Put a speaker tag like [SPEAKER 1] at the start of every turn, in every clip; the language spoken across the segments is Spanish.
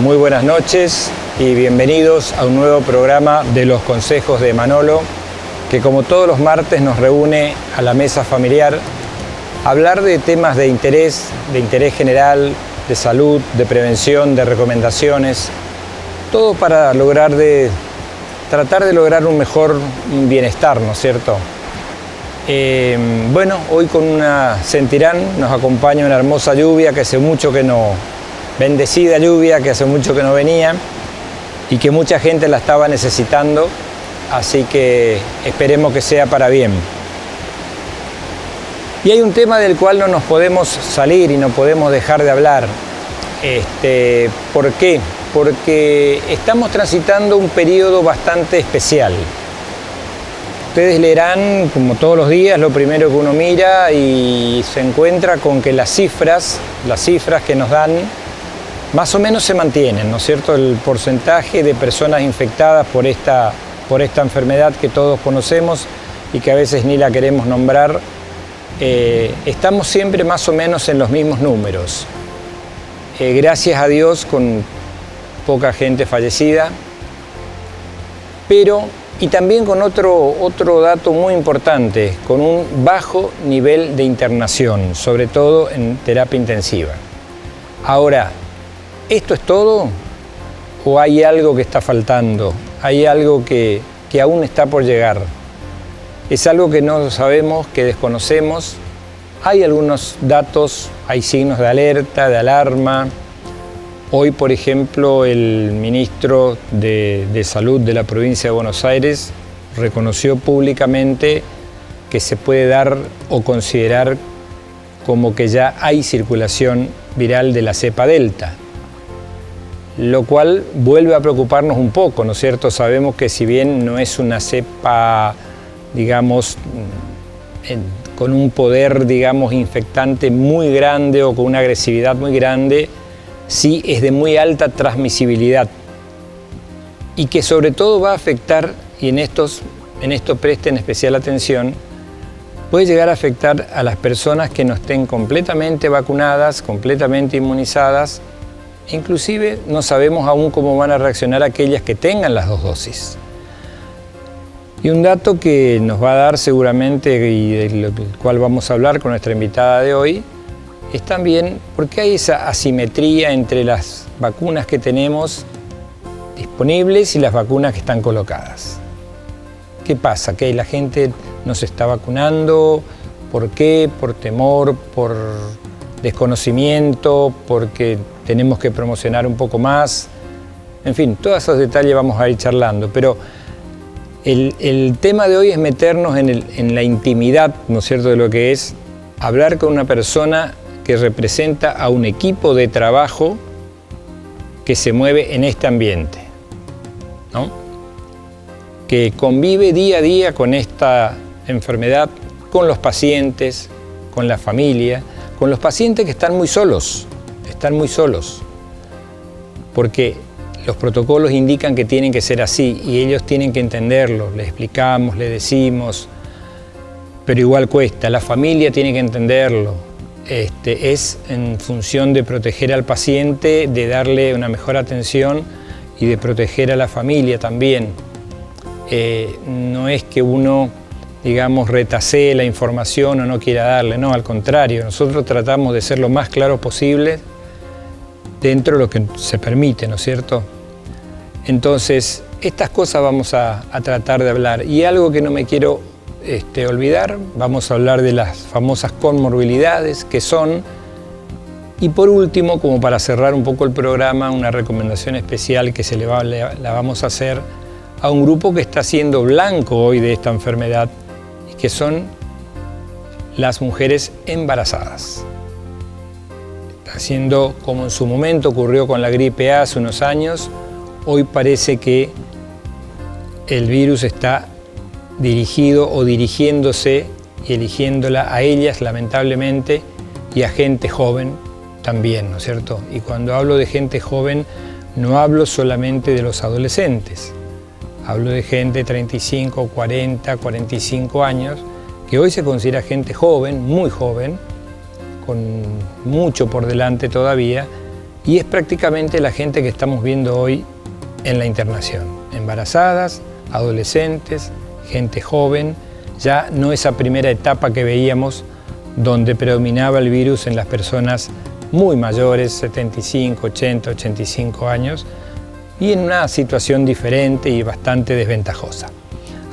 [SPEAKER 1] Muy buenas noches y bienvenidos a un nuevo programa de los consejos de Manolo, que como todos los martes nos reúne a la mesa familiar a hablar de temas de interés general, de salud, de prevención, de recomendaciones, todo para tratar de lograr un mejor bienestar, ¿no es cierto? Bueno, hoy con sentirán, nos acompaña una hermosa lluvia que hace mucho que no... Bendecida lluvia que hace mucho que no venía y que mucha gente la estaba necesitando, así que esperemos que sea para bien. Y hay un tema del cual no nos podemos salir y no podemos dejar de hablar. ¿Por qué? Porque estamos transitando un periodo bastante especial. Ustedes leerán, como todos los días, lo primero que uno mira y se encuentra con que las cifras que nos dan más o menos se mantienen, ¿no es cierto? El porcentaje de personas infectadas por esta enfermedad que todos conocemos y que a veces ni la queremos nombrar, estamos siempre más o menos en los mismos números. Gracias a Dios, con poca gente fallecida, y también con otro dato muy importante, con un bajo nivel de internación, sobre todo en terapia intensiva. Ahora, ¿esto es todo o hay algo que está faltando? ¿Hay algo que aún está por llegar? Es algo que no sabemos, que desconocemos. Hay algunos datos, hay signos de alerta, de alarma. Hoy, por ejemplo, el ministro de Salud de la provincia de Buenos Aires reconoció públicamente que se puede dar o considerar como que ya hay circulación viral de la cepa Delta, lo cual vuelve a preocuparnos un poco, ¿no es cierto? Sabemos que si bien no es una cepa, digamos, con un poder, digamos, infectante muy grande o con una agresividad muy grande, sí es de muy alta transmisibilidad y que sobre todo va a afectar, y en esto presten especial atención, puede llegar a afectar a las personas que no estén completamente vacunadas, completamente inmunizadas. Inclusive no sabemos aún cómo van a reaccionar aquellas que tengan las dos dosis. Y un dato que nos va a dar seguramente y del cual vamos a hablar con nuestra invitada de hoy es también por qué hay esa asimetría entre las vacunas que tenemos disponibles y las vacunas que están colocadas. ¿Qué pasa? ¿Que la gente no se está vacunando? ¿Por qué? ¿Por temor? ¿Por desconocimiento? ¿Porque tenemos que promocionar un poco más? En fin, todos esos detalles vamos a ir charlando, pero el tema de hoy es meternos en la intimidad, ¿no es cierto?, de lo que es hablar con una persona que representa a un equipo de trabajo que se mueve en este ambiente, ¿no?, que convive día a día con esta enfermedad, con los pacientes, con la familia, con los pacientes que están muy solos, porque los protocolos indican que tienen que ser así y ellos tienen que entenderlo, les explicamos, les decimos, pero igual cuesta, la familia tiene que entenderlo, es en función de proteger al paciente, de darle una mejor atención y de proteger a la familia también. No es que uno, digamos, retasee la información o no quiera darle, no, al contrario, nosotros tratamos de ser lo más claros posible dentro de lo que se permite, ¿no es cierto? Entonces, estas cosas vamos a tratar de hablar. Y algo que no me quiero olvidar, vamos a hablar de las famosas comorbilidades que son. Y por último, como para cerrar un poco el programa, una recomendación especial que la vamos a hacer a un grupo que está siendo blanco hoy de esta enfermedad, y que son las mujeres embarazadas. Está siendo, como en su momento ocurrió con la gripe A hace unos años, hoy parece que el virus está dirigido o dirigiéndose y eligiéndola a ellas, lamentablemente, y a gente joven también, ¿no es cierto? Y cuando hablo de gente joven, no hablo solamente de los adolescentes. Hablo de gente de 35, 40, 45 años, que hoy se considera gente joven, muy joven, con mucho por delante todavía, y es prácticamente la gente que estamos viendo hoy en la internación. Embarazadas, adolescentes, gente joven, ya no esa primera etapa que veíamos donde predominaba el virus en las personas muy mayores, 75, 80, 85 años, y en una situación diferente y bastante desventajosa.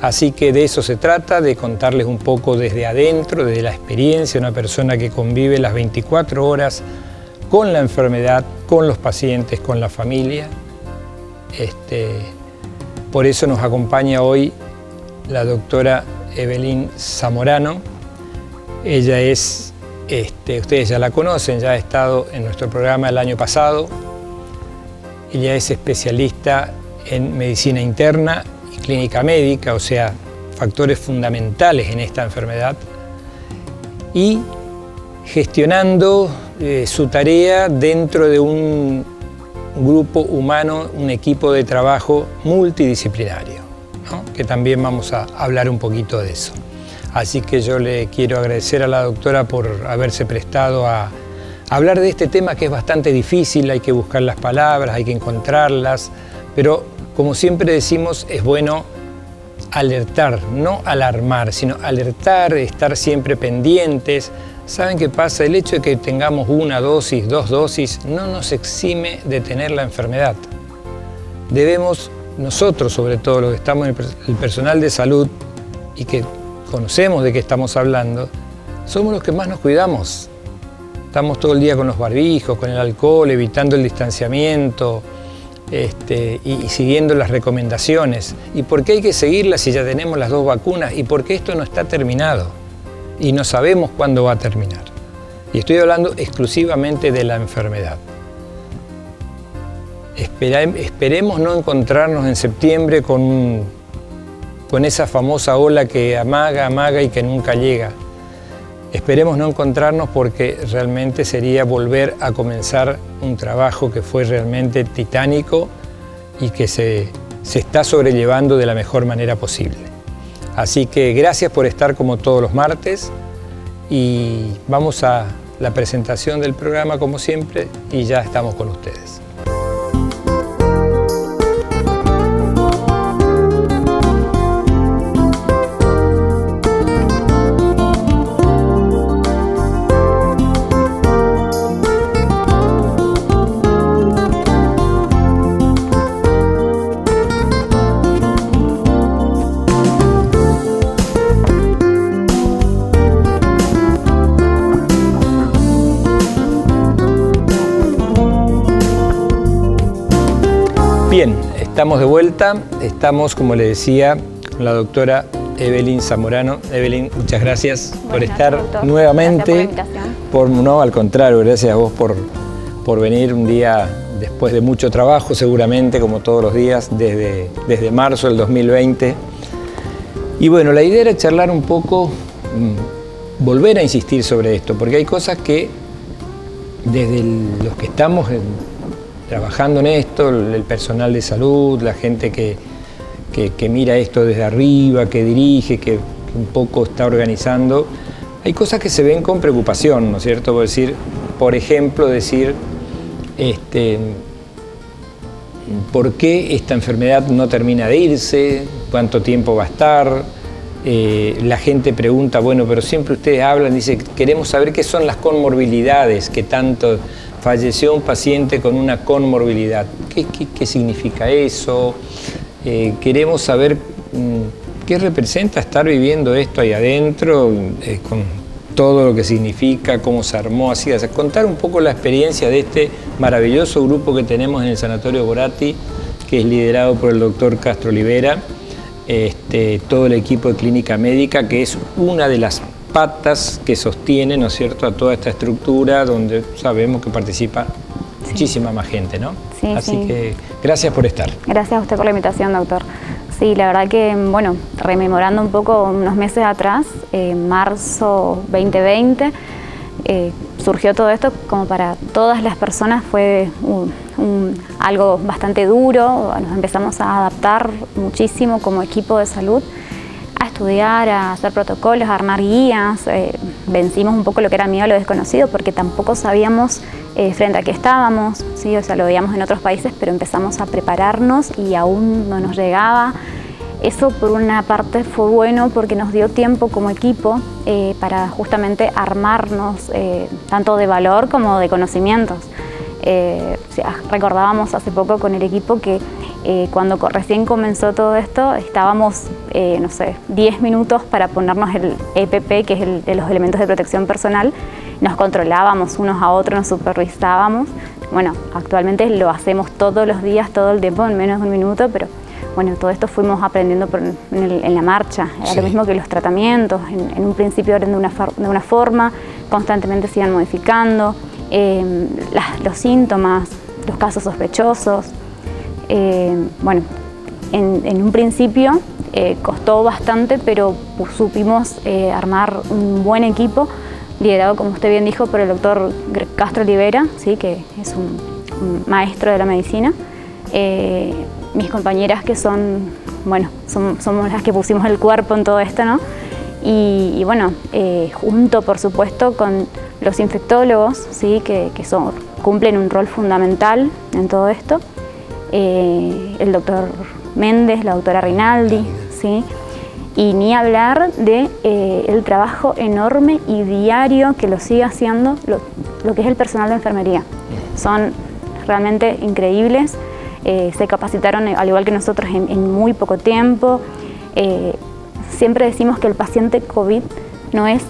[SPEAKER 1] Así que de eso se trata, de contarles un poco desde adentro, desde la experiencia de una persona que convive las 24 horas con la enfermedad, con los pacientes, con la familia. Por eso nos acompaña hoy la doctora Evelyn Zamorano. Ella es, ustedes ya la conocen, ya ha estado en nuestro programa el año pasado. Ella es especialista en medicina interna y clínica médica, o sea, factores fundamentales en esta enfermedad, y gestionando su tarea dentro de un grupo humano, un equipo de trabajo multidisciplinario, ¿no? Que también vamos a hablar un poquito de eso. Así que yo le quiero agradecer a la doctora por haberse prestado a hablar de este tema que es bastante difícil, hay que buscar las palabras, hay que encontrarlas, pero como siempre decimos, es bueno alertar, no alarmar, sino alertar, estar siempre pendientes. ¿Saben qué pasa? El hecho de que tengamos una dosis, 2 dosis, no nos exime de tener la enfermedad. Debemos, nosotros sobre todo, los que estamos en el personal de salud y que conocemos de qué estamos hablando, somos los que más nos cuidamos. Estamos todo el día con los barbijos, con el alcohol, evitando el distanciamiento y siguiendo las recomendaciones. ¿Y por qué hay que seguirlas si ya tenemos las 2 vacunas? ¿Y por qué esto no está terminado? Y no sabemos cuándo va a terminar. Y estoy hablando exclusivamente de la enfermedad. Esperemos no encontrarnos en septiembre con esa famosa ola que amaga, amaga y que nunca llega. Esperemos no encontrarnos porque realmente sería volver a comenzar un trabajo que fue realmente titánico y que se está sobrellevando de la mejor manera posible. Así que gracias por estar como todos los martes y vamos a la presentación del programa como siempre y ya estamos con ustedes. Bien, estamos de vuelta, estamos, como le decía, con la doctora Evelyn Zamorano. Evelyn, muchas gracias por estar nuevamente. Gracias por la invitación. No, al contrario, gracias a vos por venir un día después de mucho trabajo, seguramente, como todos los días, desde marzo del 2020. Y bueno, la idea era charlar un poco, volver a insistir sobre esto, porque hay cosas que desde los que estamos trabajando en esto, el personal de salud, la gente que mira esto desde arriba, que dirige, que un poco está organizando, hay cosas que se ven con preocupación, ¿no es cierto? Por ejemplo, ¿por qué esta enfermedad no termina de irse? ¿Cuánto tiempo va a estar? La gente pregunta, bueno, pero siempre ustedes hablan, dice, queremos saber qué son las comorbilidades, que tanto falleció un paciente con una comorbilidad. ¿Qué significa eso? Queremos saber qué representa estar viviendo esto ahí adentro, con todo lo que significa, cómo se armó, así. O sea, contar un poco la experiencia de este maravilloso grupo que tenemos en el Sanatorio Boratti, que es liderado por el doctor Castro Olivera, todo el equipo de clínica médica, que es una de las patas que sostiene, ¿no es cierto?, a toda esta estructura donde sabemos que participa muchísima más gente, ¿no? Sí, así que gracias por estar. Gracias a usted por la invitación, doctor. Sí, la verdad que, bueno, rememorando un poco unos meses atrás, marzo 2020, surgió todo esto como para todas las personas, fue algo bastante duro, nos empezamos a adaptar muchísimo como equipo de salud a
[SPEAKER 2] estudiar, a hacer protocolos, a armar guías. Vencimos un poco lo que era miedo a lo desconocido, porque tampoco sabíamos frente a qué estábamos, ¿sí? O sea, lo veíamos en otros países, pero empezamos a prepararnos y aún no nos llegaba. Eso por una parte fue bueno porque nos dio tiempo como equipo para justamente armarnos tanto de valor como de conocimientos. Recordábamos hace poco con el equipo que cuando recién comenzó todo esto estábamos, no sé, 10 minutos para ponernos el EPP, que es el de los elementos de protección personal. Nos controlábamos unos a otros, nos supervisábamos. Bueno, actualmente lo hacemos todos los días, todo el tiempo, en menos de un minuto, pero bueno, todo esto fuimos aprendiendo en la marcha. Era lo mismo que los tratamientos. En un principio eran de una forma, constantemente se iban modificando. Los síntomas, los casos sospechosos. Bueno, en un principio costó bastante, pero supimos armar un buen equipo, liderado, como usted bien dijo, por el doctor Castro Olivera, ¿sí? Que es un maestro de la medicina. Mis compañeras que son, bueno, somos las que pusimos el cuerpo en todo esto, ¿no? Y bueno, junto, por supuesto, con los infectólogos, ¿sí? que cumplen un rol fundamental en todo esto. El doctor Méndez, la doctora Rinaldi, ¿sí? Y ni hablar de el trabajo enorme y diario que lo sigue haciendo lo que es el personal de enfermería. Son realmente increíbles, se capacitaron al igual que nosotros en muy poco tiempo. Siempre decimos que el paciente COVID no es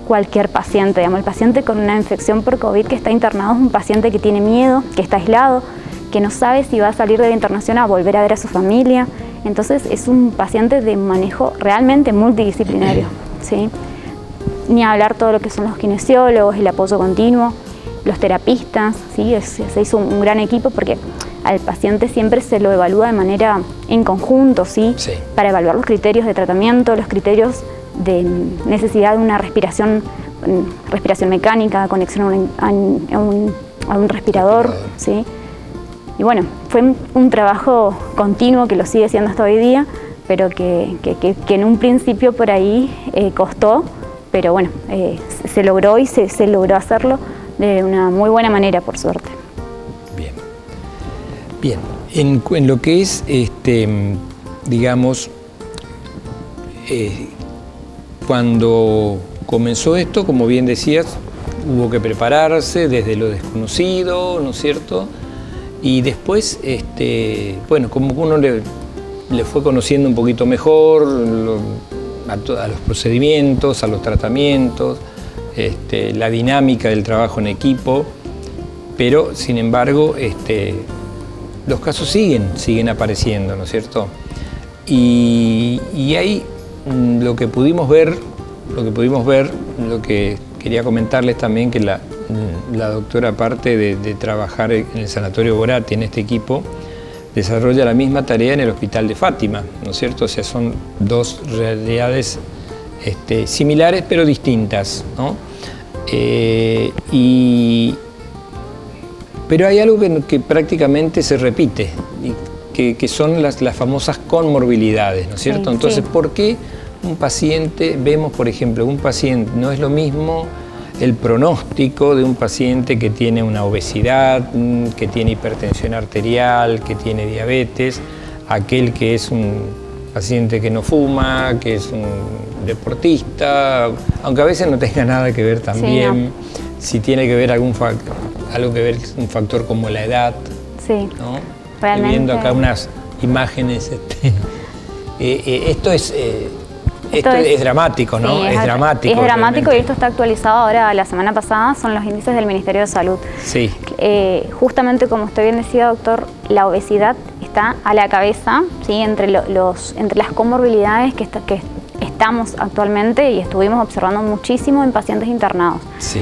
[SPEAKER 2] cualquier paciente, digamos. El paciente con una infección por COVID que está internado es un paciente que tiene miedo, que está aislado, que no sabe si va a salir de la internación a volver a ver a su familia. Entonces es un paciente de manejo realmente multidisciplinario, ¿sí? Ni hablar todo lo que son los kinesiólogos, el apoyo continuo, los terapistas, ¿sí? Se hizo un gran equipo porque al paciente siempre se lo evalúa de manera en conjunto, ¿sí? Sí. Para evaluar los criterios de tratamiento, los criterios de necesidad de una respiración mecánica, conexión a un respirador, ¿sí? Y bueno, fue un trabajo continuo que lo sigue siendo hasta hoy día, pero que en un principio por ahí costó, pero bueno, se logró y se logró hacerlo de una muy buena manera, por suerte.
[SPEAKER 1] Bien. En lo que es, digamos, cuando comenzó esto, como bien decías, hubo que prepararse desde lo desconocido, ¿no es cierto? Y después, bueno, como uno le fue conociendo un poquito mejor a los procedimientos, a los tratamientos, la dinámica del trabajo en equipo, pero sin embargo, los casos siguen apareciendo, ¿no es cierto? Y ahí lo que pudimos ver, lo que quería comentarles también, que la doctora, aparte de trabajar en el Sanatorio Borati, en este equipo, desarrolla la misma tarea en el Hospital de Fátima, ¿no es cierto? O sea, son dos realidades similares pero distintas, ¿no? Pero hay algo que prácticamente se repite, que son las famosas comorbilidades, ¿no es cierto? Sí, entonces, sí. ¿Por qué un paciente, vemos por ejemplo, un paciente, no es lo mismo el pronóstico de un paciente que tiene una obesidad, que tiene hipertensión arterial, que tiene diabetes, aquel que es un paciente que no fuma, que es un deportista, aunque a veces no tenga nada que ver también, sí, no. Si tiene que ver algo que ver un factor como la edad,
[SPEAKER 2] sí,
[SPEAKER 1] ¿no?
[SPEAKER 2] Realmente.
[SPEAKER 1] Viendo acá unas imágenes, esto es dramático, ¿no?
[SPEAKER 2] Sí,
[SPEAKER 1] es dramático.
[SPEAKER 2] Es dramático realmente. Y esto está actualizado ahora, la semana pasada, son los índices del Ministerio de Salud.
[SPEAKER 1] Sí.
[SPEAKER 2] Justamente como usted bien decía, doctor, la obesidad está a la cabeza, ¿sí? entre las comorbilidades que estamos actualmente y estuvimos observando muchísimo en pacientes internados.
[SPEAKER 1] Sí.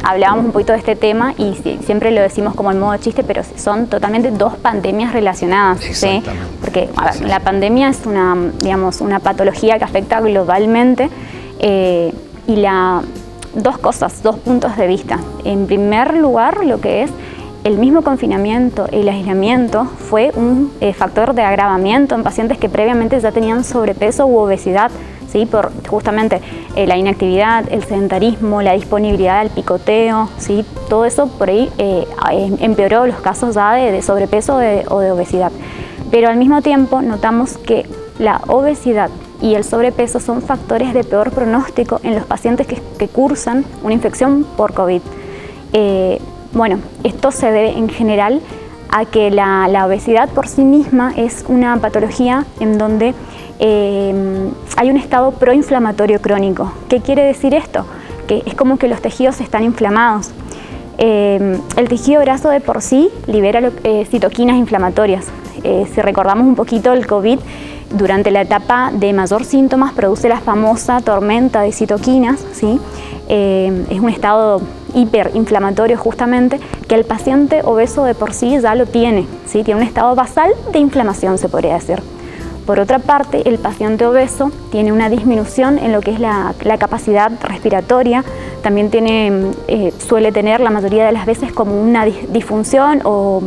[SPEAKER 2] Hablábamos un poquito de este tema y siempre lo decimos como en modo chiste, pero son totalmente dos pandemias relacionadas.
[SPEAKER 1] Exactamente.
[SPEAKER 2] ¿Sí? Porque la pandemia es una patología que afecta globalmente dos cosas, dos puntos de vista. En primer lugar, lo que es el mismo confinamiento, el aislamiento, fue un factor de agravamiento en pacientes que previamente ya tenían sobrepeso u obesidad, ¿sí? Por justamente la inactividad, el sedentarismo, la disponibilidad al picoteo, ¿sí? Todo eso por ahí empeoró los casos ya de sobrepeso o de obesidad. Pero al mismo tiempo notamos que la obesidad y el sobrepeso son factores de peor pronóstico en los pacientes que cursan una infección por COVID. Bueno, esto se debe en general a que la obesidad por sí misma es una patología en donde hay un estado proinflamatorio crónico. ¿Qué quiere decir esto? Que es como que los tejidos están inflamados. El tejido graso de por sí libera citoquinas inflamatorias. Si recordamos un poquito el COVID, durante la etapa de mayor síntomas produce la famosa tormenta de citoquinas, ¿sí? Es un estado hiperinflamatorio justamente que el paciente obeso de por sí ya lo tiene, ¿sí? Tiene un estado basal de inflamación, se podría decir. Por otra parte, el paciente obeso tiene una disminución en lo que es la capacidad respiratoria, también suele tener la mayoría de las veces como una disfunción o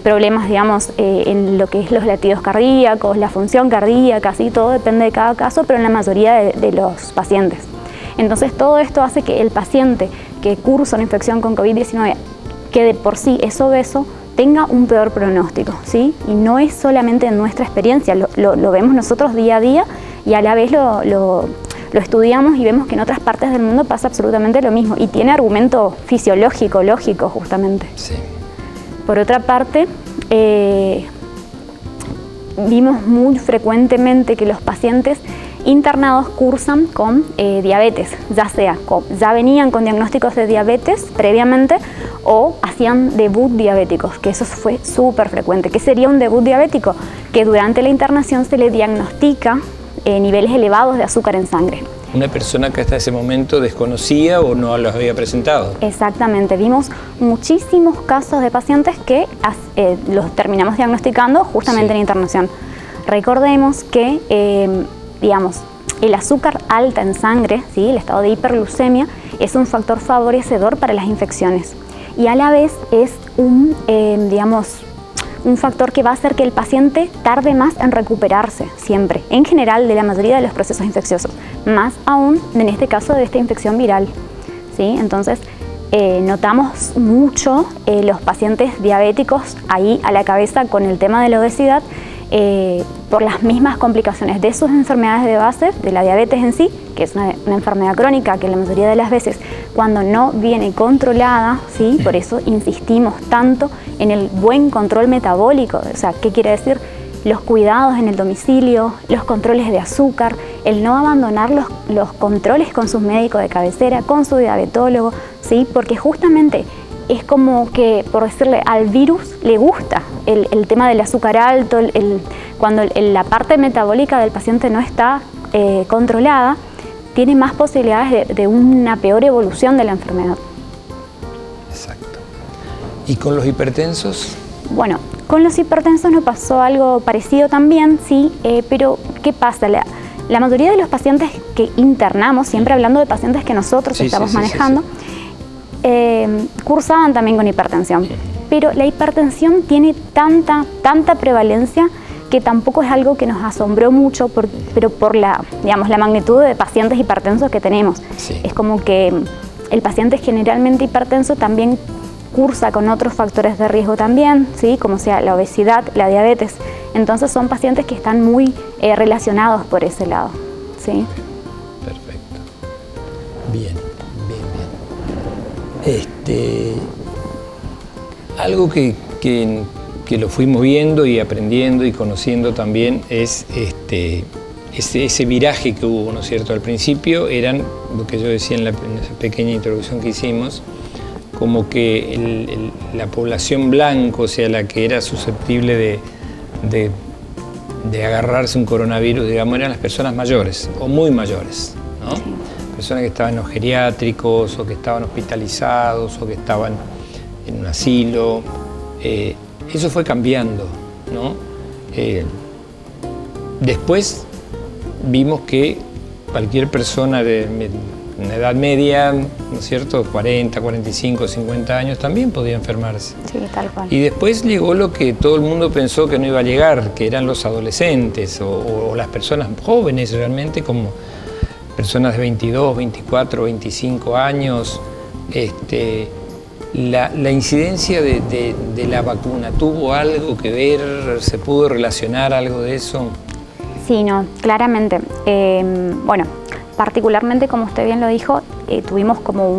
[SPEAKER 2] problemas, digamos, en lo que es los latidos cardíacos, la función cardíaca, así todo depende de cada caso, pero en la mayoría de los pacientes. Entonces todo esto hace que el paciente que cursa una infección con COVID-19, que de por sí es obeso, tenga un peor pronóstico, ¿sí? Y no es solamente en nuestra experiencia, lo vemos nosotros día a día y a la vez lo estudiamos y vemos que en otras partes del mundo pasa absolutamente lo mismo y tiene argumento fisiológico, lógico justamente.
[SPEAKER 1] Sí.
[SPEAKER 2] Por otra parte, vimos muy frecuentemente que los pacientes internados cursan con diabetes, ya venían con diagnósticos de diabetes previamente o hacían debut diabéticos, que eso fue súper frecuente. ¿Qué sería un debut diabético? Que durante la internación se le diagnostica niveles elevados de azúcar en sangre.
[SPEAKER 1] Una persona que hasta ese momento desconocía o no los había presentado.
[SPEAKER 2] Exactamente, vimos muchísimos casos de pacientes que los terminamos diagnosticando justamente en internación. Recordemos que, digamos, el azúcar alta en sangre, ¿sí? El estado de hiperglucemia, es un factor favorecedor para las infecciones y a la vez es un factor que va a hacer que el paciente tarde más en recuperarse siempre, en general de la mayoría de los procesos infecciosos, más aún en este caso de esta infección viral, ¿sí? Entonces notamos mucho los pacientes diabéticos ahí a la cabeza con el tema de la obesidad por las mismas complicaciones de sus enfermedades de base, de la diabetes en sí, que es una enfermedad crónica que la mayoría de las veces cuando no viene controlada, ¿sí? Por eso insistimos tanto en el buen control metabólico. O sea, ¿qué quiere decir? Los cuidados en el domicilio, los controles de azúcar, el no abandonar los controles con sus médicos de cabecera, con su diabetólogo, ¿sí? Porque justamente es como que, por decirle, al virus le gusta el tema del azúcar alto, cuando la parte metabólica del paciente no está controlada, tiene más posibilidades de una peor evolución de la enfermedad.
[SPEAKER 1] Exacto. ¿Y con los hipertensos?
[SPEAKER 2] Bueno, con los hipertensos nos pasó algo parecido también, sí, pero ¿qué pasa? La mayoría de los pacientes que internamos, siempre hablando de pacientes que nosotros estamos manejando, cursaban también con hipertensión, pero la hipertensión tiene tanta prevalencia que tampoco es algo que nos asombró mucho, pero por la magnitud de pacientes hipertensos que tenemos. Sí. Es como que el paciente generalmente hipertenso también cursa con otros factores de riesgo también, ¿sí? Como sea la obesidad, la diabetes. Entonces son pacientes que están muy relacionados por ese lado, ¿sí?
[SPEAKER 1] Perfecto. Bien. Algo que lo fuimos viendo y aprendiendo y conociendo también es ese viraje que hubo, ¿no es cierto? Al principio eran, lo que yo decía en esa pequeña introducción que hicimos, como que la población blanca, o sea, la que era susceptible de agarrarse un coronavirus, digamos, eran las personas mayores o muy mayores, ¿no? Sí. Personas que estaban en los geriátricos o que estaban hospitalizados o que estaban en un asilo. Eso fue cambiando, ¿no? Después vimos que cualquier persona en la edad media, ¿no es cierto?, 40, 45, 50 años, también podía enfermarse.
[SPEAKER 2] Sí, tal cual.
[SPEAKER 1] Y después llegó lo que todo el mundo pensó que no iba a llegar, que eran los adolescentes o las personas jóvenes realmente, como personas de 22, 24, 25 años. La incidencia de la vacuna, ¿tuvo algo que ver? ¿Se pudo relacionar algo de eso?
[SPEAKER 2] Sí, no, claramente. Bueno, particularmente, como usted bien lo dijo, tuvimos como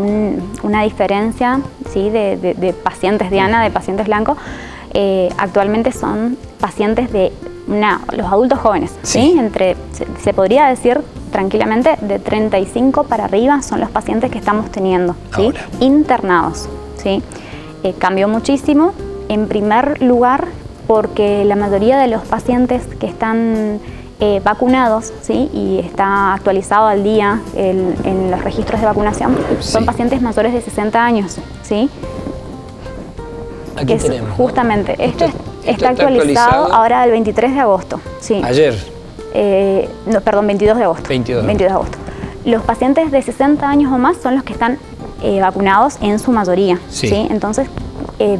[SPEAKER 2] una diferencia, ¿sí?, de pacientes Diana, de pacientes blancos. Actualmente son pacientes de los adultos jóvenes, ¿sí? Se podría decir tranquilamente de 35 para arriba son los pacientes que estamos teniendo, ¿sí?, internados, ¿sí? Cambió muchísimo, en primer lugar, porque la mayoría de los pacientes que están vacunados, ¿sí?, y está actualizado al día en los registros de vacunación, son pacientes mayores de 60 años, ¿sí?
[SPEAKER 1] Aquí tenemos, ¿no?
[SPEAKER 2] Justamente, esto está actualizado ahora el 23 de agosto. Sí.
[SPEAKER 1] Ayer.
[SPEAKER 2] No, perdón, 22 de agosto. 22 de agosto. Los pacientes de 60 años o más son los que están vacunados en su mayoría.
[SPEAKER 1] Sí.
[SPEAKER 2] ¿Sí? Entonces,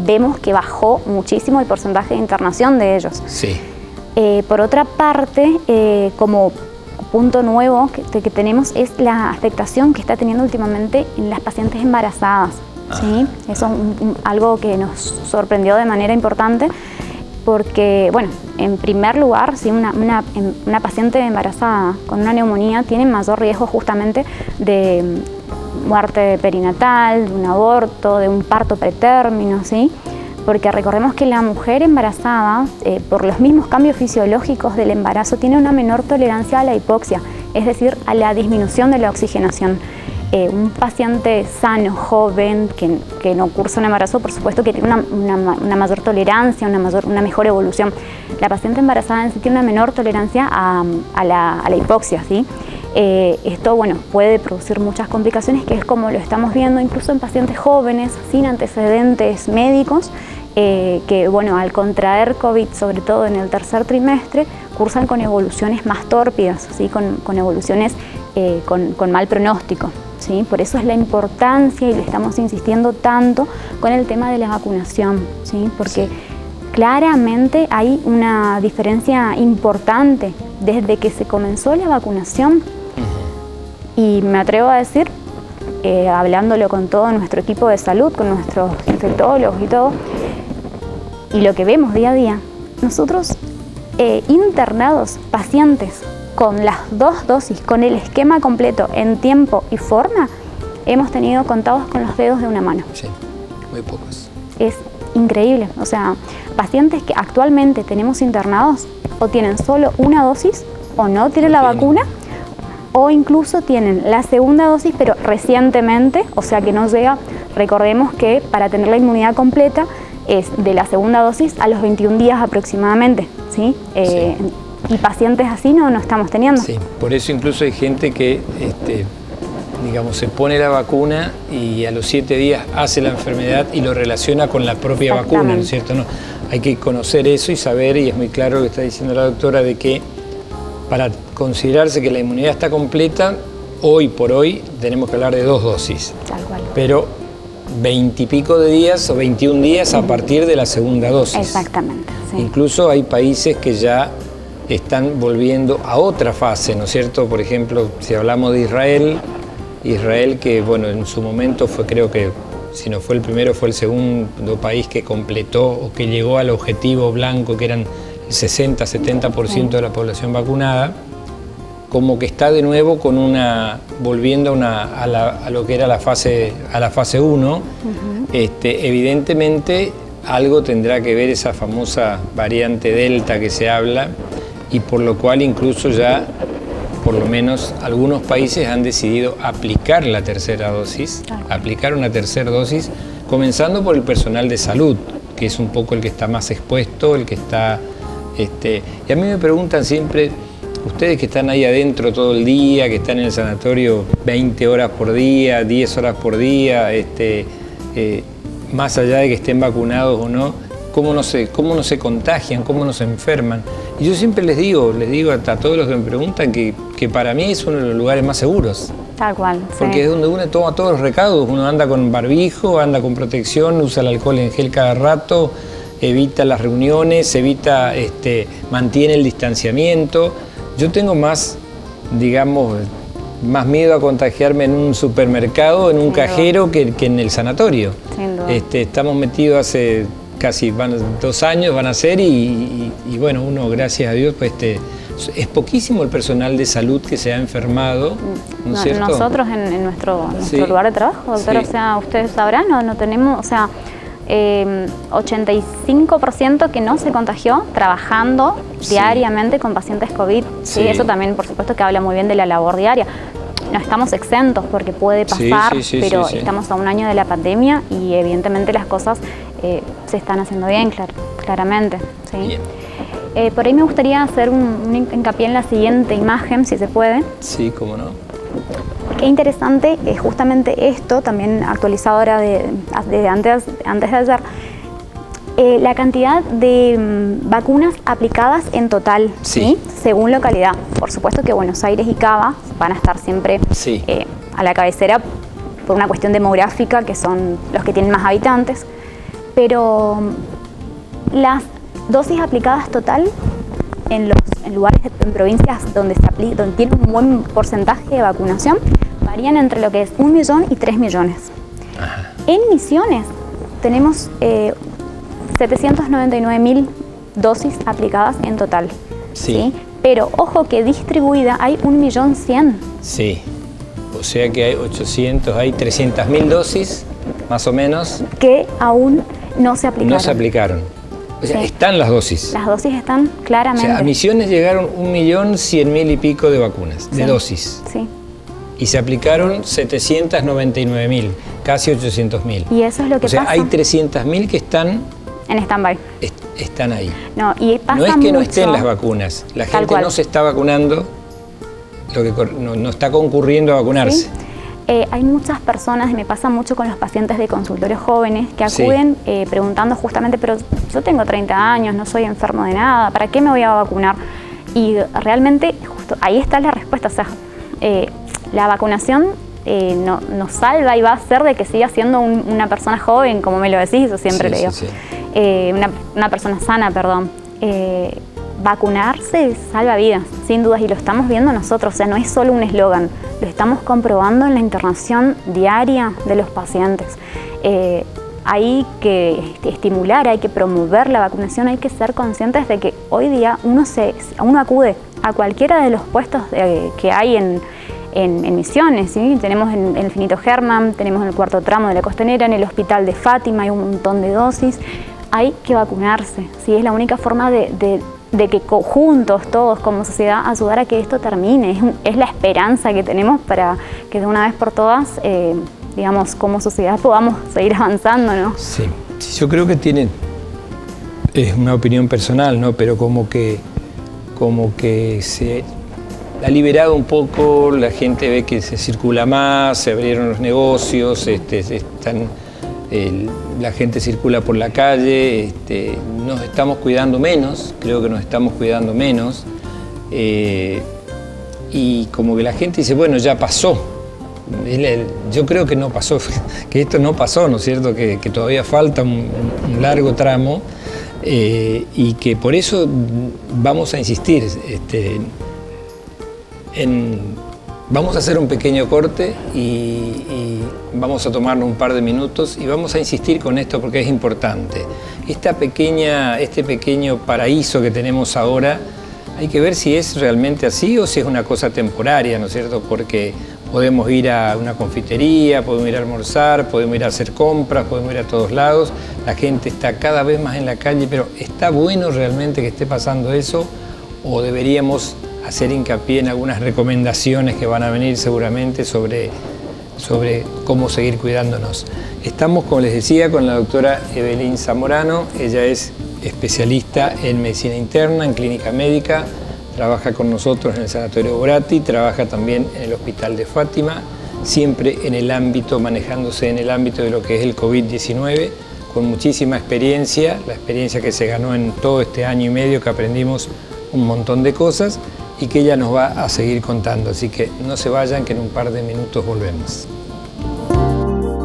[SPEAKER 2] vemos que bajó muchísimo el porcentaje de internación de ellos.
[SPEAKER 1] Sí.
[SPEAKER 2] Por otra parte, como punto nuevo que tenemos es la afectación que está teniendo últimamente en las pacientes embarazadas. ¿Sí? Eso es algo que nos sorprendió de manera importante porque, bueno, en primer lugar, ¿sí?, una paciente embarazada con una neumonía tiene mayor riesgo justamente de muerte perinatal, de un aborto, de un parto pretérmino, ¿sí? Porque recordemos que la mujer embarazada, por los mismos cambios fisiológicos del embarazo, tiene una menor tolerancia a la hipoxia, es decir, a la disminución de la oxigenación. Un paciente sano, joven, que no cursa un embarazo, por supuesto que tiene una mayor tolerancia, una mejor evolución. La paciente embarazada en sí tiene una menor tolerancia a la hipoxia, ¿sí? Esto, bueno, puede producir muchas complicaciones, que es como lo estamos viendo incluso en pacientes jóvenes, sin antecedentes médicos, que, bueno, al contraer COVID, sobre todo en el tercer trimestre, cursan con evoluciones más tórpidas, ¿sí?, con evoluciones con mal pronóstico. ¿Sí? Por eso es la importancia, y le estamos insistiendo tanto con el tema de la vacunación, ¿sí? Porque claramente hay una diferencia importante desde que se comenzó la vacunación, y me atrevo a decir, hablándolo con todo nuestro equipo de salud, con nuestros infectólogos y todo, y lo que vemos día a día, nosotros internados, pacientes con las 2 dosis, con el esquema completo en tiempo y forma, hemos tenido contados con los dedos de una mano.
[SPEAKER 1] Sí, muy pocos.
[SPEAKER 2] Es increíble, o sea, pacientes que actualmente tenemos internados o tienen solo una dosis o no tienen la vacuna, o incluso tienen la segunda dosis pero recientemente, o sea que no llega. Recordemos que para tener la inmunidad completa es de la segunda dosis a los 21 días aproximadamente, ¿sí?
[SPEAKER 1] Sí.
[SPEAKER 2] Y pacientes así no estamos teniendo.
[SPEAKER 1] Sí, por eso incluso hay gente que, digamos, se pone la vacuna y a los 7 días hace la enfermedad y lo relaciona con la propia vacuna, ¿no es cierto? No, hay que conocer eso y saber, y es muy claro lo que está diciendo la doctora, de que para considerarse que la inmunidad está completa, hoy por hoy tenemos que hablar de 2 dosis.
[SPEAKER 2] Tal cual.
[SPEAKER 1] Pero 20 y pico de días o 21 días a partir de la segunda dosis.
[SPEAKER 2] Exactamente. Sí.
[SPEAKER 1] Incluso hay países que ya están volviendo a otra fase, ¿no es cierto? Por ejemplo, si hablamos de Israel que, bueno, en su momento fue, creo que, si no fue el primero, fue el segundo país que completó o que llegó al objetivo blanco, que eran el 60-70% de la población vacunada, como que está de nuevo con volviendo a lo que era la fase 1. Evidentemente algo tendrá que ver esa famosa variante Delta que se habla, y por lo cual incluso ya, por lo menos, algunos países han decidido aplicar la tercera dosis, aplicar una tercera dosis, comenzando por el personal de salud, que es un poco el que está más expuesto, el que está... Y a mí me preguntan siempre, ustedes que están ahí adentro todo el día, que están en el sanatorio 20 horas por día, 10 horas por día, más allá de que estén vacunados o no, ¿cómo no se contagian, cómo no se enferman? Y yo siempre les digo a todos los que me preguntan que para mí es uno de los lugares más seguros.
[SPEAKER 2] Tal cual, sí.
[SPEAKER 1] Porque es donde uno toma todos los recaudos. Uno anda con barbijo, anda con protección, usa el alcohol en gel cada rato, evita las reuniones, mantiene el distanciamiento. Yo tengo más, digamos, más miedo a contagiarme en un supermercado, en un cajero, que en el sanatorio.
[SPEAKER 2] Sin duda.
[SPEAKER 1] Estamos metidos hace casi 2 años, van a ser, y bueno, uno, gracias a Dios, pues es poquísimo el personal de salud que se ha enfermado, ¿no es cierto?
[SPEAKER 2] Nosotros en nuestro
[SPEAKER 1] Sí.
[SPEAKER 2] lugar de trabajo, doctor,
[SPEAKER 1] Sí.
[SPEAKER 2] o sea, ustedes sabrán, no tenemos, o sea, 85% que no se contagió trabajando
[SPEAKER 1] Sí.
[SPEAKER 2] diariamente con pacientes COVID. Sí.
[SPEAKER 1] Sí.
[SPEAKER 2] Eso también, por supuesto, que habla muy bien de la labor diaria. No estamos exentos porque puede
[SPEAKER 1] Sí,
[SPEAKER 2] pasar,
[SPEAKER 1] sí,
[SPEAKER 2] pero
[SPEAKER 1] sí.
[SPEAKER 2] estamos a un año de la pandemia y evidentemente las cosas se están haciendo bien, claramente. ¿Sí?
[SPEAKER 1] Bien.
[SPEAKER 2] Por ahí me gustaría hacer un hincapié en la siguiente imagen, si se puede.
[SPEAKER 1] Sí, cómo no.
[SPEAKER 2] Qué interesante, justamente esto, también actualizado ahora de antes de ayer, la cantidad de vacunas aplicadas en total,
[SPEAKER 1] Sí.
[SPEAKER 2] según localidad. Por supuesto que Buenos Aires y Cava van a estar siempre
[SPEAKER 1] Sí.
[SPEAKER 2] a la cabecera por una cuestión demográfica, que son los que tienen más habitantes, pero las dosis aplicadas total en lugares, en provincias donde tiene un buen porcentaje de vacunación, varían entre lo que es 1 millón y 3 millones.
[SPEAKER 1] Ajá.
[SPEAKER 2] En Misiones tenemos 799.000 dosis aplicadas en total.
[SPEAKER 1] Sí.
[SPEAKER 2] Pero ojo que distribuida hay 1.100.000.
[SPEAKER 1] Sí. O sea que hay 300.000 dosis, más o menos,
[SPEAKER 2] Que aún no se aplicaron.
[SPEAKER 1] no se aplicaron. O sea,
[SPEAKER 2] Sí.
[SPEAKER 1] están las dosis.
[SPEAKER 2] Las dosis están
[SPEAKER 1] O
[SPEAKER 2] claramente.
[SPEAKER 1] sea, a Misiones llegaron 1.100.000 y pico de vacunas, de
[SPEAKER 2] Sí.
[SPEAKER 1] dosis.
[SPEAKER 2] Sí.
[SPEAKER 1] Y se aplicaron 799.000, casi 800.000.
[SPEAKER 2] Y eso es lo que
[SPEAKER 1] O sea,
[SPEAKER 2] pasa
[SPEAKER 1] hay 300.000 que están
[SPEAKER 2] en stand-by.
[SPEAKER 1] ahí.
[SPEAKER 2] No, y pasa
[SPEAKER 1] No es que no
[SPEAKER 2] mucho.
[SPEAKER 1] estén las vacunas, la
[SPEAKER 2] Tal
[SPEAKER 1] gente
[SPEAKER 2] cual.
[SPEAKER 1] no se está vacunando, no está concurriendo a vacunarse.
[SPEAKER 2] ¿Sí? Hay muchas personas, y me pasa mucho con los pacientes de consultorios jóvenes, que
[SPEAKER 1] Sí.
[SPEAKER 2] acuden preguntando justamente, pero yo tengo 30 años, no soy enfermo de nada, ¿para qué me voy a vacunar? Y realmente justo ahí está la respuesta, o sea, la vacunación nos salva y va a hacer de que siga siendo una persona joven, como me lo decís, yo siempre
[SPEAKER 1] Sí,
[SPEAKER 2] le digo.
[SPEAKER 1] sí,
[SPEAKER 2] Una persona sana, perdón. Vacunarse salva vidas, sin dudas, y lo estamos viendo nosotros, o sea, no es solo un eslogan, lo estamos comprobando en la internación diaria de los pacientes. Hay que estimular, hay que promover la vacunación, hay que ser conscientes de que hoy día uno acude a cualquiera de los puestos que hay en Misiones, ¿sí? Tenemos en el Finito Germán, tenemos en el Cuarto Tramo de la Costanera, en el Hospital de Fátima hay un montón de dosis. Hay que vacunarse, ¿sí? Es la única forma de que juntos, todos como sociedad, ayudar a que esto termine. Es la esperanza que tenemos para que de una vez por todas, digamos, como sociedad podamos seguir avanzando, ¿no?
[SPEAKER 1] Sí, yo creo que es una opinión personal, ¿no? Pero como que se ha liberado un poco, la gente ve que se circula más, se abrieron los negocios, la gente circula por la calle, nos estamos cuidando menos, creo que nos estamos cuidando menos, y como que la gente dice, bueno, ya pasó. Yo creo que no pasó, que esto no pasó, ¿no es cierto? Que todavía falta un largo tramo, y que por eso vamos a insistir vamos a hacer un pequeño corte y vamos a tomarnos un par de minutos y vamos a insistir con esto porque es importante. Este pequeño paraíso que tenemos ahora, hay que ver si es realmente así o si es una cosa temporaria, ¿no es cierto? Porque podemos ir a una confitería, podemos ir a almorzar, podemos ir a hacer compras, podemos ir a todos lados. La gente está cada vez más en la calle, pero ¿está bueno realmente que esté pasando eso? ¿O deberíamos hacer hincapié en algunas recomendaciones que van a venir seguramente sobre cómo seguir cuidándonos? Estamos, como les decía, con la doctora Evelyn Zamorano. Ella es especialista en medicina interna, en clínica médica, trabaja con nosotros en el Sanatorio Boratti, trabaja también en el Hospital de Fátima, siempre manejándose en el ámbito de lo que es el COVID-19, con muchísima experiencia, la experiencia que se ganó en todo este año y medio que aprendimos un montón de cosas, y que ella nos va a seguir contando. Así que no se vayan, que en un par de minutos volvemos.